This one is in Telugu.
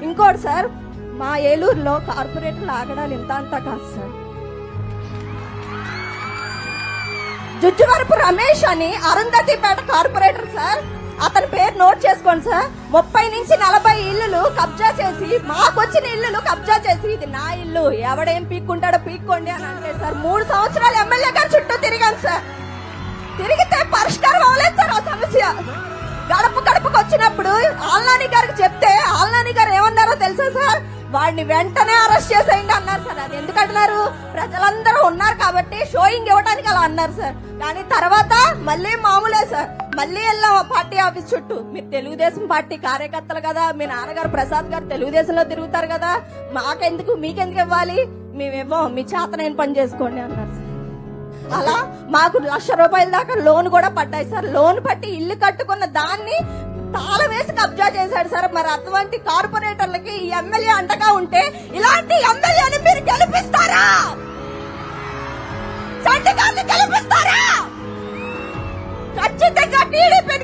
ఇంకోటి సార్, మా ఏలూరులో కార్పొరేటర్లు ఆగడాలు ఇంత అంతా కాదు సార్. జుజ్జువరపు రమేష్ అని అరుంధతిపేట కార్పొరేటర్ సార్, అతని పేరు నోట్ చేసుకోండి సార్. 30 నుంచి 40 ఇల్లులు కబ్జా చేసి, మాకు వచ్చిన ఇల్లులు కబ్జా చేసి, ఇది నా ఇల్లు, ఎవడేం పీక్కుంటాడో పీక్కోండి అని అంటే సార్ 3 సంవత్సరాలు ఎమ్మెల్యే గారి చుట్టూ తిరిగాను సార్. తిరిగితే పరిష్కారం అవ్వలేదు సార్ ఆ సమస్య. గడప గడపకు వచ్చినప్పుడు ఆల్నాని గారికి చెప్తే ఆల్నాని గారు ఏమన్నారో తెలుసా సార్? వాడిని వెంటనే అరెస్ట్ చేసేయండి అన్నారు సార్. అది ఎందుకంటున్నారు? ప్రజలందరూ ఉన్నారు కాబట్టి షోయింగ్ ఇవ్వడానికి అలా అన్నారు సార్. కానీ తర్వాత మళ్ళీ మామూలే సార్, మళ్ళీ వెళ్ళాం పార్టీ ఆఫీస్ చుట్టూ. మీరు తెలుగుదేశం పార్టీ కార్యకర్తలు కదా, మీ నాన్నగారు ప్రసాద్ గారు తెలుగుదేశంలో తిరుగుతారు కదా, మాకెందుకు మీకెందుకు ఇవ్వాలి, మేము ఇవ్వం, మీ చేతనైన పని చేసుకోండి అన్నారు సార్. అలా మాకు ₹1,00,000 దాకా లోన్ కూడా పడ్డాయి సార్. లోన్ పట్టి ఇల్లు కట్టుకున్న దాన్ని తాళం వేసి కబ్జా చేశాడు సార్. మరి అటువంటి కార్పొరేటర్లకి ఈ ఎమ్మెల్యే అండగా ఉంటే ఇలాంటి ఎమ్మెల్యేని మీరు గెలిపిస్తారా? చండగాన్ని గెలిపిస్తారా? ఖచ్చితంగా టీడీపీ